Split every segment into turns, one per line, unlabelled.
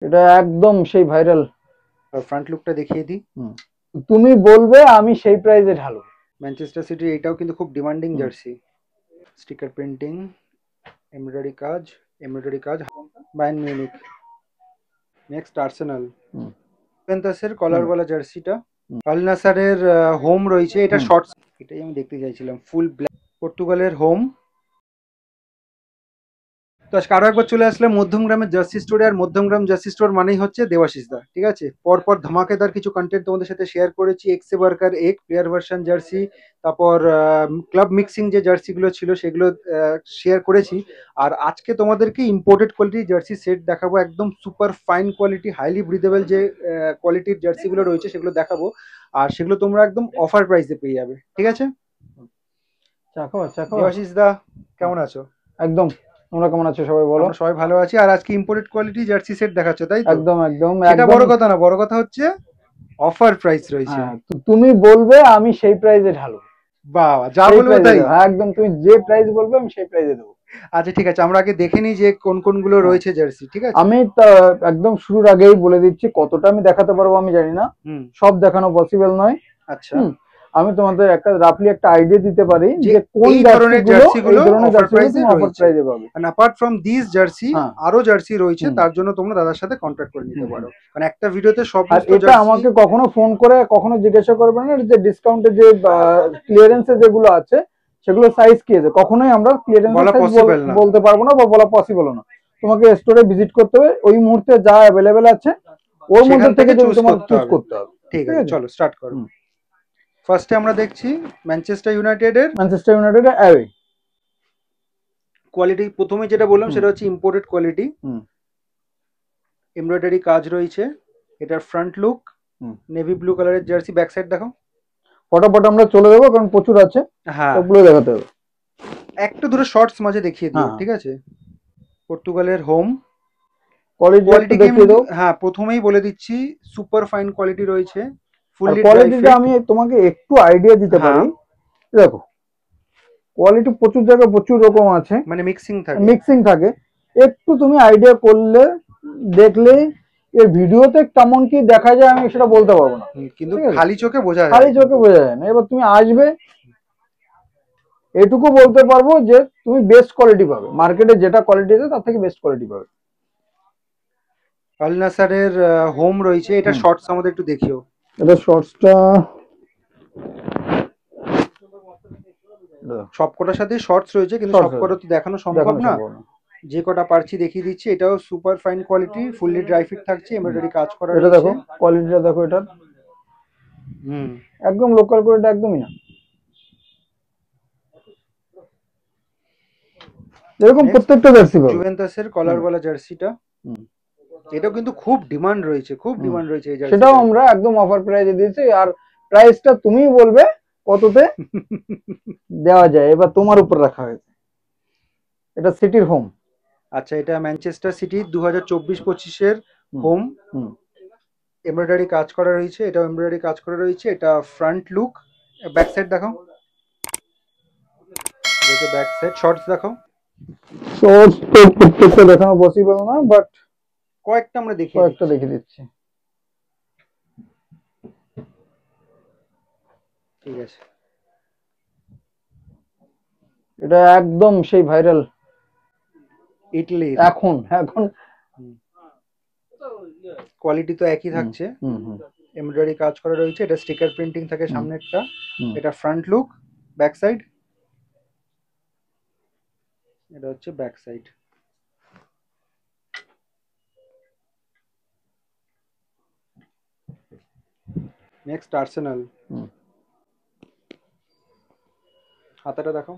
এটা একদম সেই ভাইরাল।
আর ফ্রন্ট লুকটা দেখিয়ে দিই।
তুমি বলবে আমি সেই প্রাইজে ঢালবো।
ম্যানচেস্টার সিটি এটাও কিন্তু খুব demanding jersey. Sticker printing, embroidery কাজ বায়ার্ন মিউনিখ। নেক্সট আর্সেনাল, জুভেন্টাসের কলারওয়ালা জার্সিটা। আল নাসারের হোম রয়েছে, এটা শর্টস, এটাই আমি দেখতে চাইছিলাম, ফুল ব্ল্যাক। পর্তুগালের হোম। তো আজকে আরো একবার চলে আসলাম মধ্যমগ্রামের জার্সি স্টোরে। আর মধ্যমগ্রাম জার্সি স্টোর মানেই হচ্ছে দেবাশিস দা, ঠিক আছে। পরপর ধামাকেদার কিছু কন্টেন্ট তোমাদের সাথে শেয়ার করেছি। এক্সে ওয়ার্কার এক প্লেয়ার ভার্সন জার্সি, তারপর ক্লাব মিক্সিং যে জার্সিগুলো ছিল সেগুলো শেয়ার করেছি। আর আজকে তোমাদেরকে ইম্পোর্টেড কোয়ালিটির জার্সি সেট দেখাবো, একদম super fine quality, highly breathable যে কোয়ালিটির জার্সিগুলো রয়েছে সেগুলো দেখাবো। আর সেগুলো তোমরা একদম অফার প্রাইসে পেয়ে যাবে, ঠিক আছে। দেবাশিস দা কেমন আছো?
একদম। তোমরা কেমন আছো সবাই বলো?
আমরা সবাই ভালো আছি। আর আজকে ইম্পোর্টেড কোয়ালিটি জার্সি সেট দেখাচ্ছ, তাই তো?
একদম একদম
সেটা
একদম।
বড় কথা না, বড় কথা হচ্ছে অফার প্রাইস রয়েছে।
হ্যাঁ, তুমি বলবে আমি সেই প্রাইজে ঢালবো।
বাবা, যা
সেই
বলবো
প্রাইজে
তাই।
দেবো, হ্যাঁ একদম, তুমি যে প্রাইস বলবে আমি সেই প্রাইজে দেবো।
আচ্ছা ঠিক আছে, আমরা আগে দেখে নিই যে কোন কোনগুলো
হ্যাঁ,
রয়েছে জার্সি, ঠিক আছে।
আমি একদম শুরুর আগেই বলে দিচ্ছি, কতটা আমি দেখাতে পারবো আমি জানি না,
হুম।
সব দেখানো পসিবল নয়।
আচ্ছা।
আমি তোমাদের একটা রাফলি একটা আইডিয়া দিতে পারি
যে
যে কোন
এই ধরনের
জার্সিগুলো, এই
জার্সিগুলো
ধরনের
অফার
জার্সিগুলো
প্রাইসে
তুমি অফার
রয়েছে।
প্রাইজে পাবে।
And apart from this jersey
হ্যাঁ।
আরো জার্সি রয়েছে,
হুম।
তার জন্য তোমরা দাদার সাথে কন্ট্যাক্ট করে নিতে
হুম,
পারো। কারণ একটা ভিডিওতে
আর
সমস্ত
এটা
জার্সি।
আমাকে কখনো ফোন করে কখনো জিজ্ঞাসা করবে না যে ডিসকাউন্টে যে ক্লিয়ারেন্সে যেগুলো আছে সেগুলো সাইজ কি আছে, কখনোই আমরা ক্লিয়ারেন্সের
বলা
সাইজ
পসিবল না।
বলতে পারবো না বা বলা পসিবল না। তোমাকে স্টোরে ভিজিট করতে হবে, ওই মুহূর্তে যা অ্যাভেলেবেল আছে ওর মধ্যে
সেখান
থেকে
থেকে
যদি
চুজ
তোমাকে
করতে
চুজ
হবে।
করতে হবে।
ঠিক
ঠিক
আছে,
আছে।
চলো স্টার্ট করো। ফার্স্টে আমরা দেখছি ম্যানচেস্টার ইউনাইটেডের
ম্যানচেস্টার ইউনাইটেড অ্যাওয়ে।
কোয়ালিটি। প্রথমে যেটা বললাম সেটা হচ্ছে ইম্পোর্টেড কোয়ালিটি, এমব্রয়ডারি কাজ রয়েছে। এটার ফ্রন্ট লুক নেভি ব্লু কালারের জার্সি। ব্যাক সাইড দেখো।
ফটাফট আমরা চলে যাবো কারণ প্রচুর আছে,
হ্যাঁ,
সবগুলো দেখাতে হবে।
একটা দুটো শর্টস মাঝে দেখিয়ে দিও,
হ্যাঁ,
ঠিক আছে। পর্তুগালের হোম।
কোয়ালিটি একটু
কোয়ালিটি
দেখিয়ে দাও।
হ্যাঁ, প্রথমেই বলে দিচ্ছি সুপার ফাইন কোয়ালিটি রয়েছে,
আর
ফুললি ড্রাই
কোয়ালিটিটা
ফিট।
আমি তোমাকে একটু আইডিয়া দিতে
হ্যাঁ,
পারি। দেখো, কোয়ালিটি প্রচুর জায়গায় প্রচুর রকম আছে,
মানে মিক্সিং থাকে।
মিক্সিং থাকে। একটু তুমি আইডিয়া করলে, দেখলে, এর ভিডিওতে কেমন কি দেখা যায় আমি সেটা বলতে পারবো না।
কিন্তু
ঠিক আছে,
খালি চোখে বোঝা
খালি
যায়
চোখে
কিন্তু।
বোঝা যায় না। এবার তুমি আসবে, এটুকু বলতে পারবো যে তুমি বেস্ট কোয়ালিটি পাবে, মার্কেটে যেটা কোয়ালিটি আছে তার থেকে বেস্ট কোয়ালিটি পাবে।
আল নাসারের হোম রয়েছে, এটা শর্টস আমাদের একটু দেখিও।
এটা শর্টসটা
সবকটার সাথে শর্টস রয়েছে, কিন্তু
শর্টস
সবকটা তো দেখানো সম্ভব
দেখানো
না।
সম্ভব না।
যে কটা পারছি দেখিয়ে দিচ্ছি। এটাও super fine quality, fully dry fit থাকছে, এমব্রয়ডারি কাজ করা
এটা
রয়েছে।
দেখো, কোয়ালিটিটা দেখো এটা,
হুম।
একদম লোকাল কোয়ালিটি, একদমই না। এরকম প্রত্যেকটা জার্সি পাবে।
জুভেন্টাসের কলারওয়ালা জার্সিটা। এটাও কিন্তু খুব ডিমান্ড রয়েছে, খুব ডিমান্ড রয়েছে এই
সেটাও
জার্সিটার।
আমরা একদম অফার প্রাইসে দিয়েছি। আর প্রাইসটা তুমি বলবে কততে দেওয়া যায়, এবার তোমার উপর রাখা হয়েছে। এটা সিটির হোম।
আচ্ছা, এটা ম্যানচেস্টার সিটি 2024-25-এর হোম। এমব্রয়ডারি কাজ করা রয়েছে, এটাও এমব্রয়ডারি কাজ করা রয়েছে। এটা ফ্রন্ট লুক। ব্যাক সাইড দেখাও। এটা ব্যাক সাইড। শর্টস দেখাও।
শর্টস তো প্রত্যেকটা দেখানো পসিবল না, বাট
কয়েকটা আমরা দেখিয়ে
কয়েকটা
দিচ্ছি।
দেখে দিচ্ছি।
ঠিক আছে।
এটা একদম সেই ভাইরাল।
ইটালির।
এখন এখন
কোয়ালিটি তো একই থাকছে। এমব্রয়ডারি কাজ করা রয়েছে। এটা স্টিকার প্রিন্টিং থাকে সামনেরটা। এটা ফ্রন্ট লুক। Back side. এটা হচ্ছে ব্যাক সাইড। Next Arsenal. হাতাটা দেখো।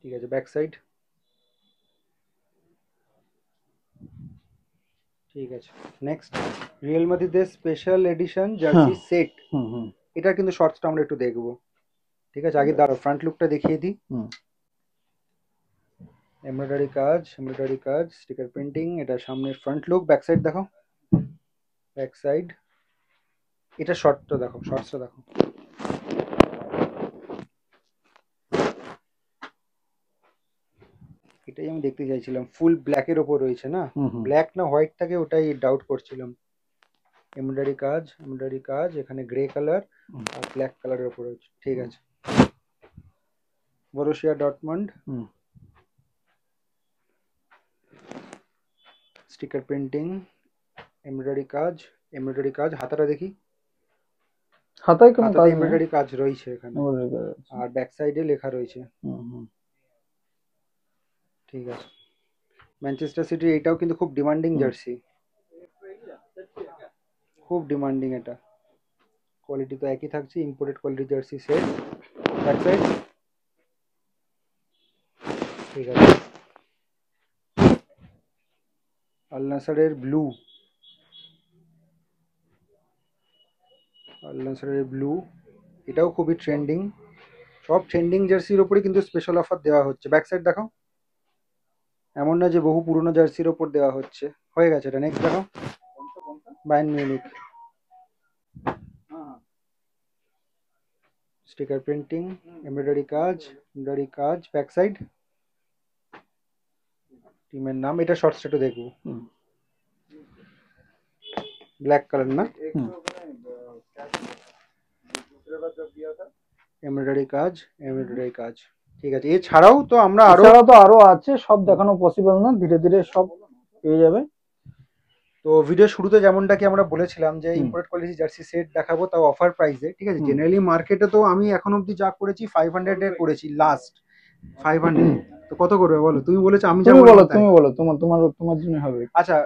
ঠিক আছে, ব্যাক সাইড। ঠিক আছে। নেক্সট রিয়েল মাদ্রিদের স্পেশাল এডিশন জার্সি সেট। এটার কিন্তু শর্টসটা আমরা একটু দেখবো, ঠিক আছে। আগে দাঁড়াও, ফ্রন্ট লুকটা দেখিয়ে দিই। এমব্রয়ডারি কাজ, স্টিকার প্রিন্টিং। এটা সামনের ফ্রন্ট লুক। ব্যাক সাইড দেখো। Back side. এটা শর্টটা দেখো, শর্টসটা দেখো। এটাই আমি দেখতে চাইছিলাম, ফুল ব্ল্যাকের ওপর রয়েছে না, ব্ল্যাক না হোয়াইট থাকে ওটাই ডাউট করছিলাম। এমব্রয়ডারি কাজ এখানে গ্রে কালার আর ব্ল্যাক কালারের ওপর রয়েছে, ঠিক আছে। Borussia Dortmund sticker printing, embroidery কাজ হাতাটা দেখি,
হাতায় কোনো কাজ নেই,
এমব্রয়ডারি কাজ রয়েছে এখানে,
embroidery কাজ আছে।
আর ব্যাক সাইডে লেখা রয়েছে,
হুম।
ঠিক আছে। ম্যানচেস্টার সিটি এটাও কিন্তু খুব ডিমান্ডিং জার্সি, খুব ডিমান্ডিং এটা। কোয়ালিটি তো একই থাকছে, imported quality jersey set. Back side, ঠিক আছে। আল নাসারের ব্লু, এটাও খুবই ট্রেন্ডিং। সব ট্রেন্ডিং জার্সির ওপরে কিন্তু স্পেশাল অফার দেওয়া হচ্ছে। ব্যাক সাইড দেখাও, এমন না যে বহু পুরনো জার্সির ওপর দেওয়া হচ্ছে, হয়ে গেছে এটা। নেক্সট দেখাও, Bayern Munich sticker printing, embroidery কাজ, ব্যাক সাইড টিমের নাম, এটা শর্ট স্টেটও দেখবো, ব্ল্যাক কালার না, এমব্রয়ডারি কাজ, ঠিক আছে। এছাড়াও তো আমরা
আরো আছে, সব দেখানো পসিবল না, ধীরে ধীরে সব পেয়ে যাবে।
তো ভিডিও শুরুতে যেমনটা কি আমরা বলেছিলাম যে ইম্পোর্টেড কোয়ালিটি জার্সি সেট দেখাবো, তাও অফার প্রাইসে, ঠিক আছে। জেনারেলি মার্কেটে তো আমি এখন অবধি যা করেছি 500 এ করেছি, লাস্ট 500। তো কত করবে বলো, তুমি বলেছো, আমি
তুমি বলো তোমার জন্য হবে।
আচ্ছা,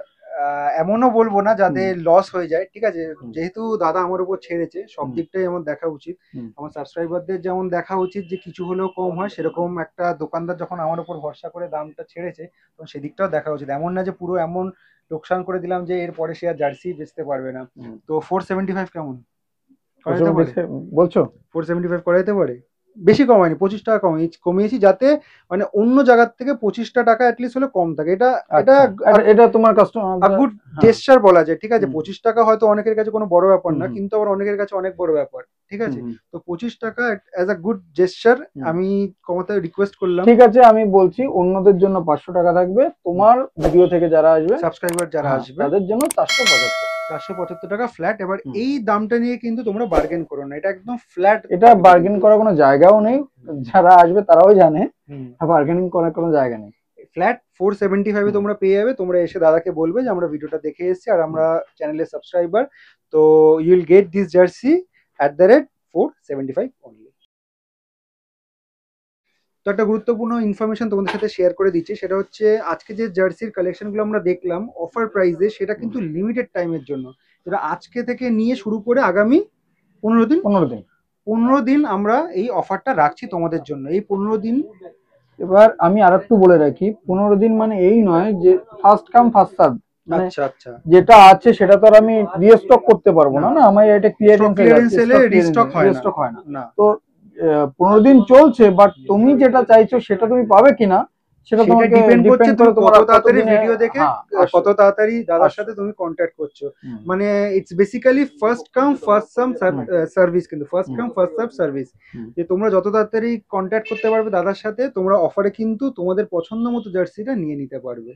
এমনও বলবো না যাতে লস হয়ে যায়, ঠিক আছে। যেহেতু দাদা আমার উপর ছেড়েছে, সব দিকটাই আমার দেখা উচিত, আমার সাবস্ক্রাইবারদের যেমন দেখা উচিত যে কিছু হলেও কম হয়, সেরকম একটা দোকানদার যখন আমার উপর ভরসা করে দামটা ছেড়েছে, তখন সেদিকটাও দেখা উচিত। এমন না যে পুরো এমন লোকসান করে দিলাম যে এরপরে সে আর জার্সি বেচতে পারবে না। তো 475 কেমন
বলছো?
475 করাইতে পারে? বেশি কমায়নি, 25 টাকা কমিয়েছি, যাতে মানে অন্য জায়গার থেকে 25টা টাকা অ্যাটলিস্ট হলে কম থাকে।
এটা তোমার কাস্টমার
গুড জেস্টার বলা যায়, ঠিক আছে। 25 টাকা হয়তো অনেকের কাছে কোনো বড় ব্যাপার না, কিন্তু আবার অনেকের কাছে অনেক বড় ব্যাপার, ঠিক আছে। তো 25 টাকা অ্যাজ আ গুড জেস্টার আমি কমাতে রিকোয়েস্ট করলাম।
ঠিক আছে, আমি বলছি অন্যদের জন্য 500 টাকা থাকবে, তোমার ভিডিও থেকে যারা আসবে,
সাবস্ক্রাইবার যারা আসবে,
তাদের জন্য 475
টাকা ফ্ল্যাট। এবার এই দামটা নিয়ে কিন্তু তোমরা বার্গেন করো না, এটা একদম ফ্ল্যাট,
এটা বার্গেন করার কোনো জায়গাও নেই, যারা আসবে তারাও জানে বার্গেনিং করার কোনো জায়গা নেই।
ফ্ল্যাট 475 এ তোমরা পেয়ে যাবে। তোমরা এসে দাদাকে বলবে যে আমরা ভিডিওটা দেখে এসেছি আর আমরা চ্যানেলের সাবস্ক্রাইবার, তো you will get this jersey at the rate 475 only. তো একটা গুরুত্বপূর্ণ ইনফরমেশন তোমাদের সাথে শেয়ার করে দিচ্ছি, সেটা হচ্ছে আজকে যে জার্সির কালেকশনগুলো আমরা দেখলাম অফার প্রাইসে, সেটা কিন্তু লিমিটেড টাইমের জন্য, যেটা আজকে থেকে নিয়ে শুরু করে আগামী 15 দিন আমরা এই অফারটা রাখছি তোমাদের জন্য। এই 15 দিন,
এবার আমি আরেকটু বলে রাখি, 15 দিন মানে এই নয় যে ফার্স্ট কাম ফার্স্ট সার্ভ,
আচ্ছা,
যেটা আছে সেটা তো আর আমি রিস্টক করতে পারবো না, আমার এটা ক্লিয়ারেন্স সেলে
রিস্টক হয় না।
তো 15 দিন চলছে, বাট তুমি যেটা চাইছো সেটা তুমি পাবে কিনা সেটা তোমাকে
ডিপেন্ড করছে তুমি কত তাড়াতাড়ি ভিডিও দেখে কত তাড়াতাড়ি দাদার সাথে তুমি কন্ট্যাক্ট করছো। মানে it's basically first come first service, কিন্তু first come first serve service, যে তোমরা যত তাড়াতাড়ি কন্ট্যাক্ট করতে পারবে দাদার সাথে, তোমরা অফারে কিন্তু তোমাদের পছন্দ মতো জার্সিটা নিয়ে নিতে পারবে।